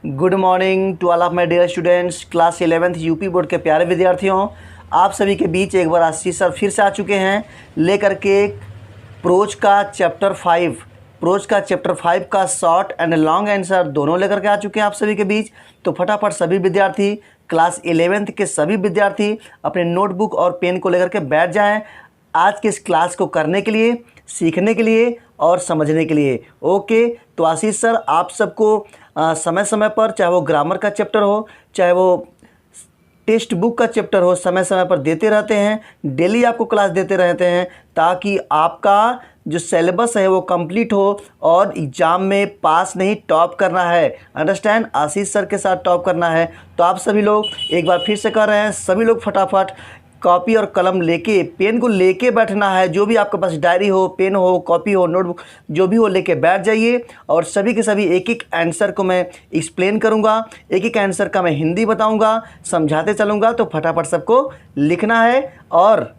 Good morning to all of my dear students. Class 11th UP board के प्यारे विद्यार्थियों, आप सभी के बीच एक बार आशीष सर फिर से आ चुके हैं लेकर के प्रोज का चैप्टर 5 का शॉर्ट एंड लॉन्ग आंसर दोनों लेकर के आ चुके हैं आप सभी के बीच। तो फटाफट सभी विद्यार्थी, क्लास 11th के सभी विद्यार्थी अपने नोटबुक और पेन को लेकर के बैठ जाएं आज के इस क्लास को करने के लिए, सीखने के लिए और समझने के लिए। ओके, तो आशीष सर आप सबको समय समय पर, चाहे वो ग्रामर का चैप्टर हो, चाहे वो टेक्स्ट बुक का चैप्टर हो, समय समय पर देते रहते हैं। डेली आपको क्लास देते रहते हैं ताकि आपका जो सिलेबस है वो कंप्लीट हो और एग्ज़ाम में पास नहीं टॉप करना है। अंडरस्टैंड, आशीष सर के साथ टॉप करना है। तो आप सभी लोग एक बार फिर से कर रहे हैं, सभी लोग फटाफट कॉपी और कलम लेके, पेन को लेके बैठना है। जो भी आपके पास डायरी हो, पेन हो, कॉपी हो, नोटबुक जो भी हो लेके बैठ जाइए और सभी के सभी एक एक आंसर को मैं एक्सप्लेन करूंगा, एक एक आंसर का मैं हिंदी बताऊंगा, समझाते चलूंगा। तो फटाफट सबको लिखना है और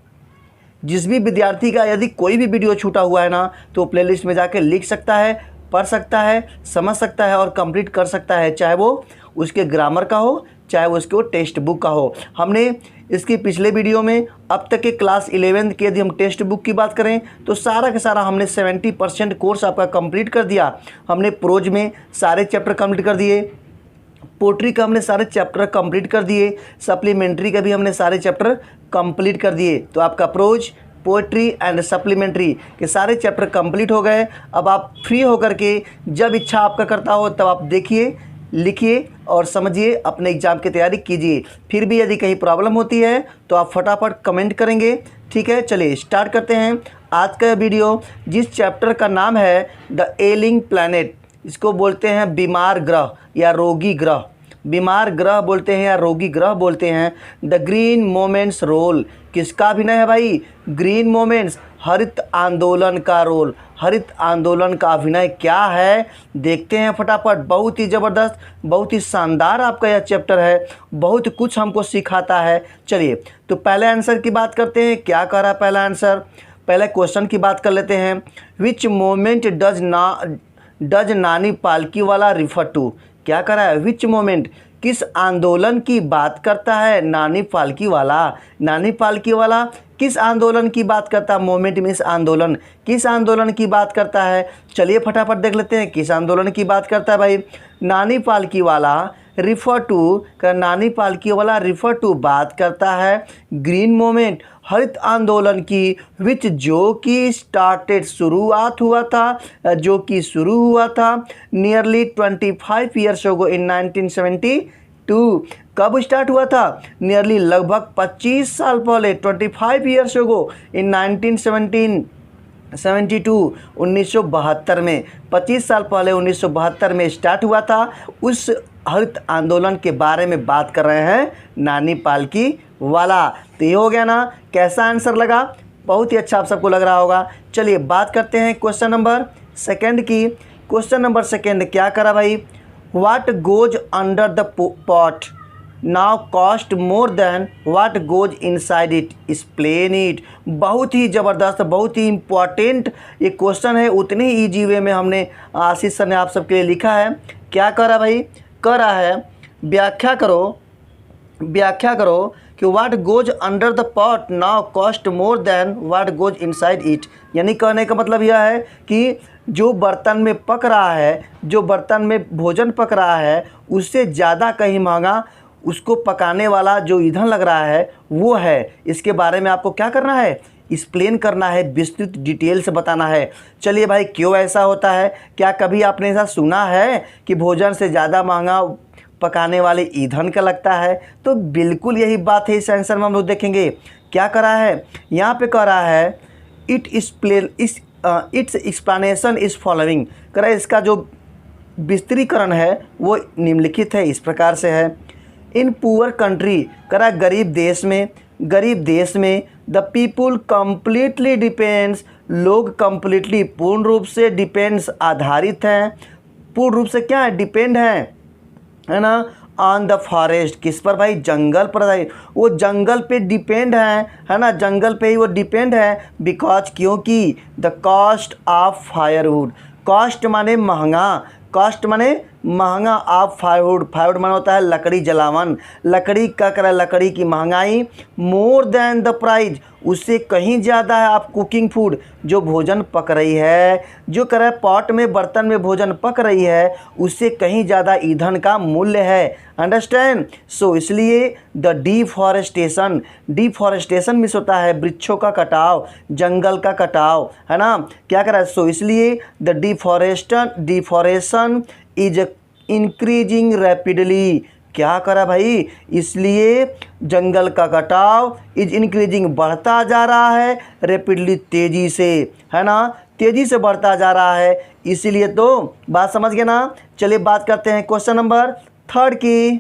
जिस भी विद्यार्थी का यदि कोई भी वीडियो छूटा हुआ है ना तो प्लेलिस्ट में जाके लिख सकता है, पढ़ सकता है, समझ सकता है और कंप्लीट कर सकता है, चाहे वो उसके ग्रामर का हो, चाहे वो उसके टेक्स्ट बुक का हो। हमने इसके पिछले वीडियो में अब तक के क्लास 11th के यदि हम टेक्स्ट बुक की बात करें तो सारा का सारा हमने 70% कोर्स आपका कंप्लीट कर दिया। हमने प्रोज में सारे चैप्टर कंप्लीट कर दिए, पोट्री का हमने सारे चैप्टर कंप्लीट कर दिए, सप्लीमेंट्री का भी हमने सारे चैप्टर कंप्लीट कर दिए। तो आपका प्रोज, पोएट्री एंड सप्लीमेंट्री के सारे चैप्टर कंप्लीट हो गए। अब आप फ्री होकर के जब इच्छा आपका करता हो तब आप देखिए, लिखिए और समझिए, अपने एग्ज़ाम की तैयारी कीजिए। फिर भी यदि कहीं प्रॉब्लम होती है तो आप फटाफट कमेंट करेंगे, ठीक है। चलिए स्टार्ट करते हैं आज का वीडियो, जिस चैप्टर का नाम है द एलिंग प्लैनेट। इसको बोलते हैं बीमार ग्रह या रोगी ग्रह, बीमार ग्रह बोलते हैं या रोगी ग्रह बोलते हैं। द ग्रीन मोमेंट्स रोल, किसका अभिनय है भाई? ग्रीन मोमेंट्स, हरित आंदोलन का रोल, हरित आंदोलन का अभिनय क्या है देखते हैं फटाफट। बहुत ही ज़बरदस्त, बहुत ही शानदार आपका यह चैप्टर है, बहुत कुछ हमको सिखाता है। चलिए तो पहले आंसर की बात करते हैं। क्या कह रहा है पहला आंसर? पहले क्वेश्चन की बात कर लेते हैं। विच मोमेंट डज नानी पालकी वाला रिफर टू? क्या कर रहा है? विच मोमेंट, किस आंदोलन की बात करता है नानी पालकी वाला? नानी पालकी वाला किस आंदोलन की बात करता है? मोमेंट मीन्स आंदोलन, किस आंदोलन की बात करता है? चलिए फटाफट देख लेते हैं किस आंदोलन की बात करता है भाई। नानी पालकी वाला रिफर टू, नानी पालकी वाला रिफर टू बात करता है ग्रीन मोमेंट, हरित आंदोलन की, विच जो कि स्टार्टेड शुरुआत हुआ था, जो कि शुरू हुआ था नियरली 25 ईयर्स अगो इन 1972। कब स्टार्ट हुआ था? नियरली लगभग 25 साल पहले, 25 ईयर्स अगो इन 1972, 1972 में, 25 साल पहले 1972 में स्टार्ट हुआ था। उस हरित आंदोलन के बारे में बात कर रहे हैं नानी पालकी वाला। तो ये हो गया ना, कैसा आंसर लगा? बहुत ही अच्छा आप सबको लग रहा होगा। चलिए बात करते हैं क्वेश्चन नंबर सेकंड की। क्वेश्चन नंबर सेकंड क्या करा भाई? What goes under the pot now cost more than what goes inside it, explain it. बहुत ही ज़बरदस्त, बहुत ही इम्पॉर्टेंट ये क्वेश्चन है। उतने ही ईजी वे में हमने आशीष सर ने आप सबके लिए लिखा है। क्या कर रहा भाई? कर रहा है व्याख्या करो कि what goes under the pot now cost more than what goes inside it. यानी कहने का मतलब यह है कि जो बर्तन में पक रहा है, जो बर्तन में भोजन पक रहा है, उससे ज़्यादा कहीं महंगा उसको पकाने वाला जो ईंधन लग रहा है वो है। इसके बारे में आपको क्या करना है? एक्सप्लेन करना है, विस्तृत डिटेल से बताना है। चलिए भाई, क्यों ऐसा होता है? क्या कभी आपने ऐसा सुना है कि भोजन से ज़्यादा महंगा पकाने वाले ईंधन का लगता है? तो बिल्कुल यही बात है। इस आंसर में हम लोग देखेंगे क्या करा है। यहाँ पे कह रहा है इट्स एक्सप्लेनेशन इज फॉलोइंग। कह रहा है इसका जो विस्तृतीकरण है वो निम्नलिखित है, इस प्रकार से है। इन पुअर कंट्री, कह रहा है गरीब देश में द पीपुल कम्प्लीटली डिपेंड्स, लोग कम्प्लीटली पूर्ण रूप से डिपेंड्स आधारित हैं, पूर्ण रूप से क्या है? डिपेंड है ना, ऑन द फॉरेस्ट, किस पर भाई? जंगल पर। वो जंगल पे डिपेंड है ना, जंगल पे ही वो डिपेंड है। बिकॉज, क्योंकि the cost of firewood, cost माने महंगा, कॉस्ट माने महंगा ऑफ फायरवुड, फायरवुड माना होता है लकड़ी जलावन, लकड़ी का करा लकड़ी की महंगाई, मोर देन द प्राइस, उससे कहीं ज़्यादा है आप कुकिंग फूड, जो भोजन पक रही है, जो करा पॉट में बर्तन में भोजन पक रही है, उससे कहीं ज़्यादा ईंधन का मूल्य है। अंडरस्टैंड। सो इसलिए द डिफॉरेस्टेशन, डिफॉरेस्टेशन मीन्स होता है वृक्षों का कटाव, जंगल का कटाव, है ना, क्या करा है। सो इसलिए द डिफॉरेशन इज इंक्रीजिंग रैपिडली, क्या करा भाई, इसलिए जंगल का कटाव इज इंक्रीजिंग, बढ़ता जा रहा है, रैपिडली, तेजी से, है ना, तेजी से बढ़ता जा रहा है। इसीलिए तो बात समझ गए ना। चलिए बात करते हैं क्वेश्चन नंबर 3 की।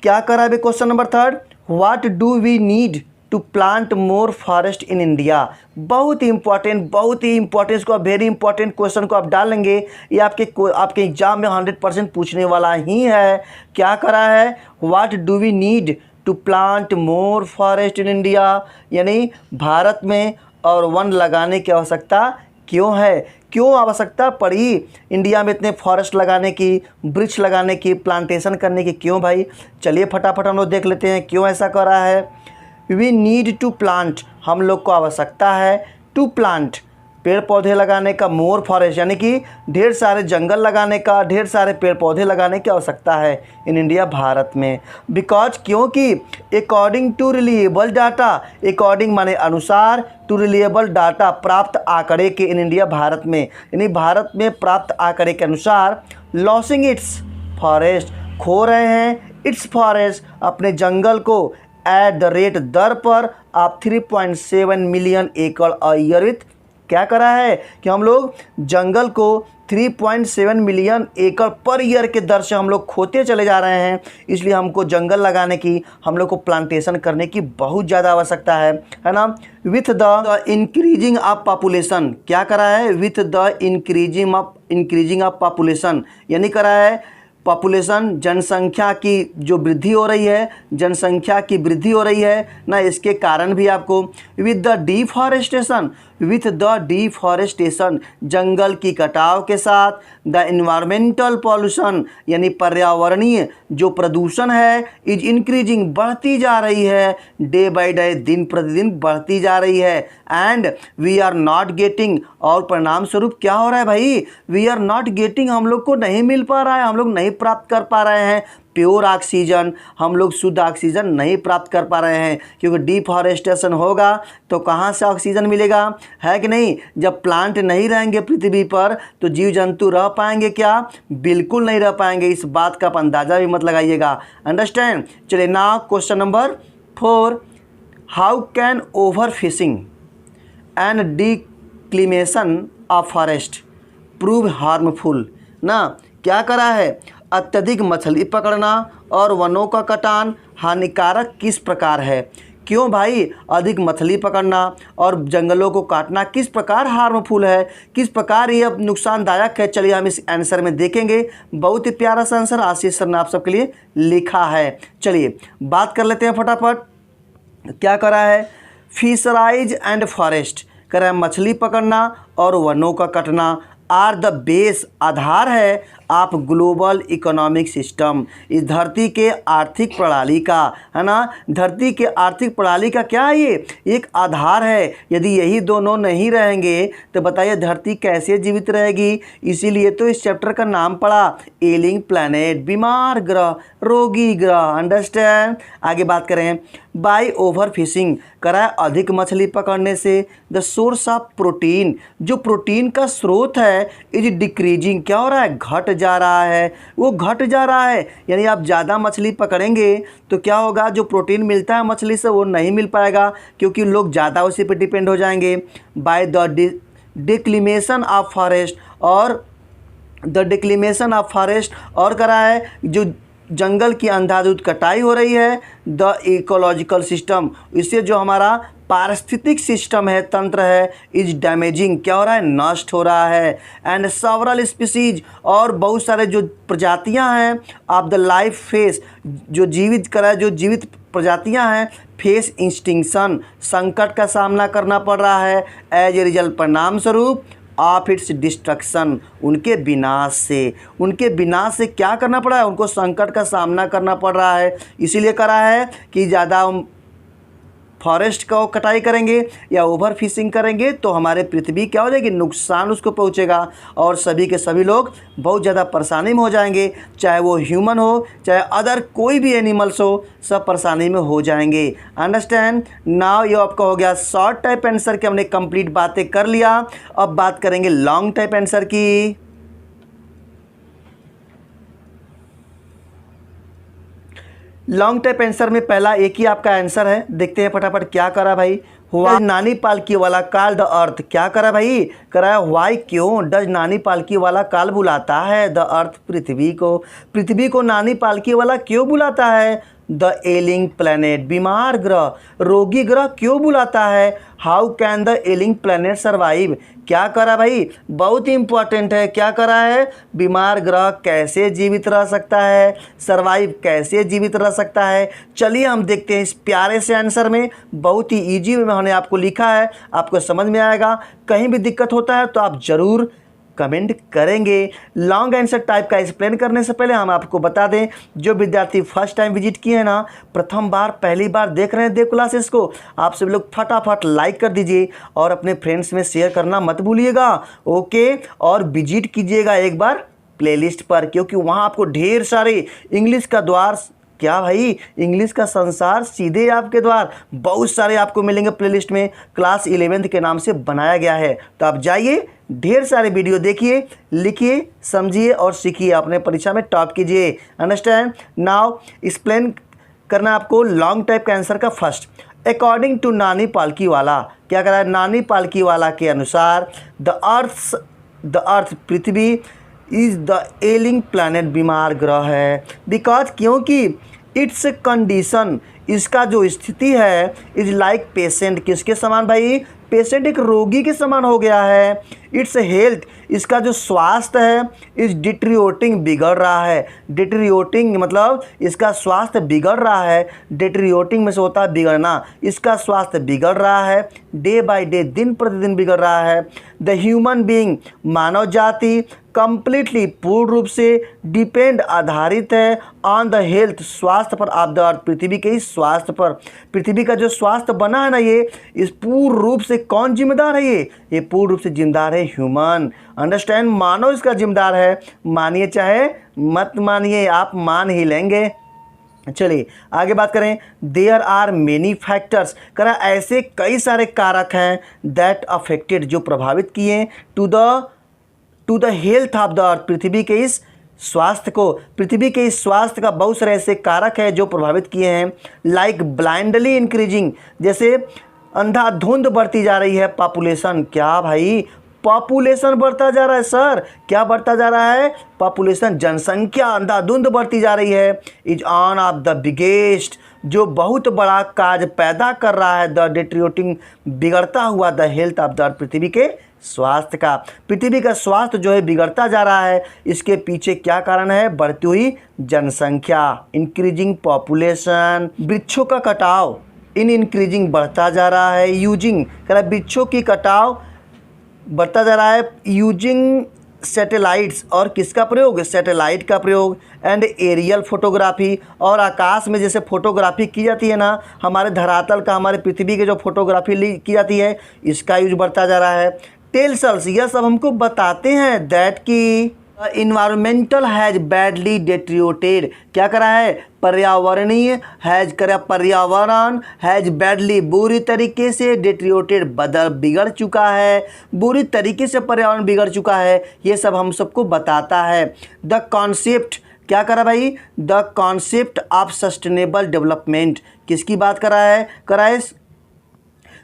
क्या करा है question number 3, what do we need to plant more forest in India. बहुत ही इंपॉर्टेंट, बहुत ही इंपॉर्टेंट, इसको वेरी इंपॉर्टेंट क्वेश्चन को आप डालेंगे, ये आपके एग्जाम में 100% पूछने वाला ही है। क्या करा है, what do we need to plant more forest in India, यानी भारत में और वन लगाने की आवश्यकता क्यों है, क्यों आवश्यकता पड़ी इंडिया में इतने फॉरेस्ट लगाने की, वृक्ष लगाने की, प्लांटेशन करने की, क्यों भाई। चलिए फटाफट हम लोग देख लेते हैं क्यों ऐसा कर रहा है। वी नीड टू प्लांट, हम लोग को आवश्यकता है, टू प्लांट, पेड़ पौधे लगाने का, मोर फॉरेस्ट यानी कि ढेर सारे जंगल लगाने का, ढेर सारे पेड़ पौधे लगाने की आवश्यकता है इन इंडिया, भारत में। बिकॉज, क्योंकि according to reliable data, according माने अनुसार, टू रिलायबल डाटा, प्राप्त आंकड़े के, इन इंडिया, भारत में, यानी भारत में प्राप्त आंकड़े के अनुसार, लॉसिंग इट्स फॉरेस्ट, खो रहे हैं इट्स फॉरेस्ट, अपने जंगल को, एट द रेट, दर पर आप 3.7 मिलियन एकड़ अ ईयर विथ, क्या करा है कि हम लोग जंगल को 3.7 मिलियन एकड़ पर ईयर के दर से हम लोग खोते चले जा रहे हैं। इसलिए हमको जंगल लगाने की, हम लोग को प्लांटेशन करने की बहुत ज़्यादा आवश्यकता है ना। With the increasing of population, क्या करा है, with the increasing of population, यानी करा है पॉपुलेशन, जनसंख्या की जो वृद्धि हो रही है, जनसंख्या की वृद्धि हो रही है ना, इसके कारण भी आपको, with the deforestation, with the deforestation, जंगल की कटाव के साथ, द इन्वायरमेंटल पॉल्यूशन, यानी पर्यावरणीय जो प्रदूषण है, इज इंक्रीजिंग, बढ़ती जा रही है, डे बाय डे, दिन प्रतिदिन बढ़ती जा रही है। And we are not getting, और परिणाम स्वरूप क्या हो रहा है भाई, वी आर नॉट गेटिंग, हम लोग को नहीं मिल पा रहा है, हम लोग नहीं प्राप्त कर पा रहे हैं प्योर ऑक्सीजन, हम लोग शुद्ध ऑक्सीजन नहीं प्राप्त कर पा रहे हैं, क्योंकि डिफॉरेस्टेशन होगा तो कहाँ से ऑक्सीजन मिलेगा, है कि नहीं। जब प्लांट नहीं रहेंगे पृथ्वी पर तो जीव जंतु रह पाएंगे क्या, बिल्कुल नहीं रह पाएंगे, इस बात का आप अंदाज़ा भी मत लगाइएगा। अंडरस्टैंड। चलिए now question number 4, how can over fishing and decimation of forest prove harmful ना। क्या करा है, अत्यधिक मछली पकड़ना और वनों का कटान हानिकारक किस प्रकार है। क्यों भाई, अधिक मछली पकड़ना और जंगलों को काटना किस प्रकार हार्मफुल है, किस प्रकार ये नुकसानदायक है। चलिए हम इस आंसर में देखेंगे, बहुत ही प्यारा सा आंसर आशीष सर ने आप सबके लिए लिखा है। चलिए बात कर लेते हैं फटाफट। क्या करा है, फिशराइज एंड फॉरेस्ट, करा है मछली पकड़ना और वनों का कटना, आर द बेस, आधार है, आप ग्लोबल इकोनॉमिक सिस्टम, इस धरती के आर्थिक प्रणाली का, है ना, धरती के आर्थिक प्रणाली का क्या है, ये एक आधार है। यदि यही दोनों नहीं रहेंगे तो बताइए धरती कैसे जीवित रहेगी। इसीलिए तो इस चैप्टर का नाम पड़ा एलिंग प्लैनेट, बीमार ग्रह, रोगी ग्रह। अंडरस्टैंड। आगे बात करें, बाय ओवर फिशिंग, करा है अधिक मछली पकड़ने से, द सोर्स ऑफ प्रोटीन, जो प्रोटीन का स्रोत है, इज डिक्रीजिंग, क्या हो रहा है, घट जा रहा है, वो घट जा रहा है। यानी आप ज़्यादा मछली पकड़ेंगे तो क्या होगा, जो प्रोटीन मिलता है मछली से वो नहीं मिल पाएगा, क्योंकि लोग ज़्यादा उसी पे डिपेंड हो जाएंगे। बाय द डिक्लिमेशन ऑफ फॉरेस्ट, और द डिक्लिमेशन ऑफ फॉरेस्ट, और करा है जो जंगल की अंधाधुंध कटाई हो रही है, द इकोलॉजिकल सिस्टम, इससे जो हमारा पारिस्थितिक सिस्टम है, तंत्र है, इज डैमेजिंग, क्या हो रहा है, नष्ट हो रहा है। एंड सेवरल स्पीसीज, और बहुत सारे जो प्रजातियां हैं ऑफ द लाइफ फेस, जो जीवित करा, जो जीवित प्रजातियां हैं, फेस एक्सटिंक्शन, संकट का सामना करना पड़ रहा है। एज ए रिजल्ट, परिणाम स्वरूप ऑफ इट्स डिस्ट्रक्शन, उनके विनाश से। उनके विनाश से क्या करना पड़ा है, उनको संकट का सामना करना पड़ रहा है। इसीलिए करा है कि ज़्यादा फॉरेस्ट को कटाई करेंगे या ओवर फिशिंग करेंगे तो हमारे पृथ्वी क्या हो जाएगी, नुकसान उसको पहुंचेगा और सभी के सभी लोग बहुत ज़्यादा परेशानी में हो जाएंगे, चाहे वो ह्यूमन हो चाहे अदर कोई भी एनिमल्स हो, सब परेशानी में हो जाएंगे। अंडरस्टैंड। नाउ ये आपका हो गया शॉर्ट टाइप आंसर की, हमने कंप्लीट बातें कर लिया। अब बात करेंगे लॉन्ग टाइप आंसर की। लॉन्ग टाइप आंसर में पहला एक ही आपका आंसर है, देखते हैं फटाफट क्या करा भाई। हुआ नानी पालकी वाला काल द अर्थ, क्या करा भाई, करा व्हाई, क्यों डज नानी पालकी वाला काल बुलाता है द अर्थ, पृथ्वी को। पृथ्वी को नानी पालकी वाला क्यों बुलाता है, द एलिंग प्लैनेट, बीमार ग्रह, रोगी ग्रह क्यों बुलाता है, how can the ailing planet survive, क्या करा भाई, बहुत ही इंपॉर्टेंट है, क्या करा है, बीमार ग्रह कैसे जीवित रह सकता है, सर्वाइव कैसे जीवित रह सकता है। चलिए हम देखते हैं इस प्यारे से आंसर में, बहुत ही ईजी में हमने आपको लिखा है, आपको समझ में आएगा। कहीं भी दिक्कत होता है तो आप ज़रूर कमेंट करेंगे। लॉन्ग आंसर टाइप का एक्सप्लेन करने से पहले हम आपको बता दें, जो विद्यार्थी फर्स्ट टाइम विजिट किए हैं ना, प्रथम बार पहली बार देख रहे हैं देव क्लासेस को, आप सभी लोग फटाफट लाइक कर दीजिए और अपने फ्रेंड्स में शेयर करना मत भूलिएगा। ओके, और विजिट कीजिएगा एक बार प्लेलिस्ट पर, क्योंकि वहाँ आपको ढेर सारे इंग्लिश का द्वार, क्या भाई, इंग्लिश का संसार सीधे आपके द्वार, बहुत सारे आपको मिलेंगे प्लेलिस्ट में, क्लास 11th के नाम से बनाया गया है। तो आप जाइए, ढेर सारे वीडियो देखिए, लिखिए, समझिए और सीखिए, अपने परीक्षा में टॉप कीजिए। अंडरस्टैंड। नाउ एक्सप्लेन करना आपको लॉन्ग टाइप का आंसर का फर्स्ट। अकॉर्डिंग टू नानी पालकी वाला, क्या कह रहा है, नानी पालकी वाला के अनुसार the earth Prithvi is the ailing planet, बीमार ग्रह है। बिकॉज, क्योंकि इट्स कंडीशन, इसका जो स्थिति है, इज लाइक पेशेंट, किसके समान भाई, पेशेंट एक रोगी के समान हो गया है। इट्स हेल्थ, इसका जो स्वास्थ्य है, इज डिट्रियोटिंग, बिगड़ रहा है। डिट्रियोटिंग मतलब इसका स्वास्थ्य बिगड़ रहा है, डिट्रियोटिंग में से होता है बिगड़ना, इसका स्वास्थ्य बिगड़ रहा है, डे बाय डे, दिन प्रतिदिन बिगड़ रहा है। द ह्यूमन बीइंग, मानव जाति, कंप्लीटली पूर्ण रूप से डिपेंड, आधारित है, ऑन द हेल्थ, स्वास्थ्य पर, ऑफ द अर्थ, पृथ्वी के ही स्वास्थ्य पर। पृथ्वी का जो स्वास्थ्य बना है ना, ये इस पूर्ण रूप से कौन जिम्मेदार है, ये पूर्ण रूप से जिम्मेदार है ह्यूमन। अंडरस्टैंड। मानव इसका जिम्मेदार है, मानिए चाहे मत मानिए, आप मान ही लेंगे। चलिए आगे बात करें। देयर आर मेनी फैक्टर्स, करा ऐसे कई सारे कारक हैं, दैट अफेक्टेड, जो प्रभावित किए, to the health of the earth, पृथ्वी के इस स्वास्थ्य को, पृथ्वी के इस स्वास्थ्य का बहुत सारे ऐसे कारक है जो प्रभावित किए हैं। लाइक ब्लाइंडली इंक्रीजिंग, जैसे अंधाधुंध बढ़ती जा रही है पॉपुलेशन, क्या भाई, पॉपुलेशन बढ़ता जा रहा है सर, क्या बढ़ता जा रहा है, पॉपुलेशन, जनसंख्या अंधाधुंध बढ़ती जा रही है। Is on off the biggest, जो बहुत बड़ा काज पैदा कर रहा है, द डिट्रियोटिंग, बिगड़ता हुआ, the health of the earth, पृथ्वी के स्वास्थ्य का। पृथ्वी का स्वास्थ्य जो है बिगड़ता जा रहा है, इसके पीछे क्या कारण है, बढ़ती हुई जनसंख्या, इंक्रीजिंग पॉपुलेशन। वृक्षों का कटाव, इन इंक्रीजिंग, बढ़ता जा रहा है। यूजिंग, कह रहा है वृक्षों की कटाव बढ़ता जा रहा है। यूजिंग सैटेलाइट्स, और किसका प्रयोग, सैटेलाइट का प्रयोग। एंड एरियल फोटोग्राफी, और आकाश में जैसे फोटोग्राफी की जाती है ना, हमारे धरातल का, हमारे पृथ्वी के जो फोटोग्राफी की जाती है, इसका यूज बढ़ता जा रहा है। टेल्सल्स, यह सब हमको बताते हैं दैट की इन्वायरमेंटल हैज बैडली डेट्रियोटेड, क्या करा है, पर्यावरणीय, हैज करा पर्यावरण, हैज बैडली, बुरी तरीके से, डेट्रियोटेड, बिगड़ चुका है, बुरी तरीके से पर्यावरण बिगड़ चुका है, ये सब हम सबको बताता है। द कॉन्सेप्ट, क्या करा भाई, the concept of sustainable development, किसकी बात करा है,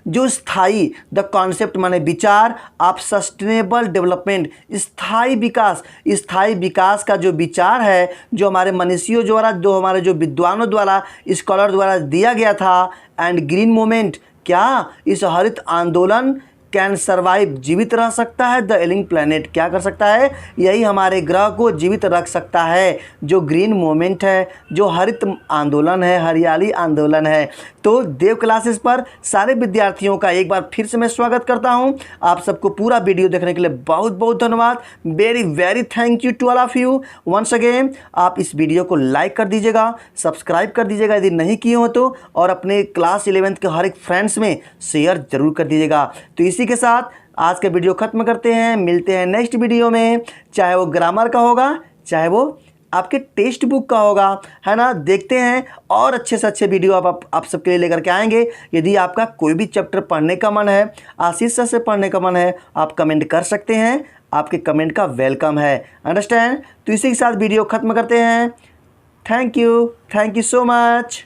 जो स्थाई, द कॉन्सेप्ट माने विचार, ऑफ सस्टेनेबल डेवलपमेंट, स्थाई विकास, स्थाई विकास का जो विचार है, जो हमारे मनीषियों द्वारा, जो हमारे जो विद्वानों द्वारा, स्कॉलर द्वारा दिया गया था। एंड ग्रीन मूवमेंट, क्या इस हरित आंदोलन कैन सर्वाइव, जीवित रह सकता है। द एलिंग प्लैनेट, क्या कर सकता है, यही हमारे ग्रह को जीवित रख सकता है। जो ग्रीन मूवमेंट है, जो हरित आंदोलन है, हरियाली आंदोलन है। तो देव क्लासेस पर सारे विद्यार्थियों का एक बार फिर से मैं स्वागत करता हूं। आप सबको पूरा वीडियो देखने के लिए बहुत बहुत धन्यवाद। Very thank you to all of you once again. आप इस वीडियो को लाइक कर दीजिएगा, सब्सक्राइब कर दीजिएगा यदि नहीं किए हो तो, और अपने क्लास 11th के हर एक फ्रेंड्स में शेयर जरूर कर दीजिएगा। तो इसी के साथ आज का वीडियो खत्म करते हैं। मिलते हैं नेक्स्ट वीडियो में, चाहे वो ग्रामर का होगा, चाहे वो आपके टेक्स्ट बुक का होगा, है ना। देखते हैं और अच्छे से अच्छे वीडियो आप सबके लिए लेकर के आएंगे। यदि आपका कोई भी चैप्टर पढ़ने का मन है, आशीष सर से पढ़ने का मन है, आप कमेंट कर सकते हैं। आपके कमेंट का वेलकम है, अंडरस्टैंड। तो इसी के साथ वीडियो खत्म करते हैं। Thank you so much.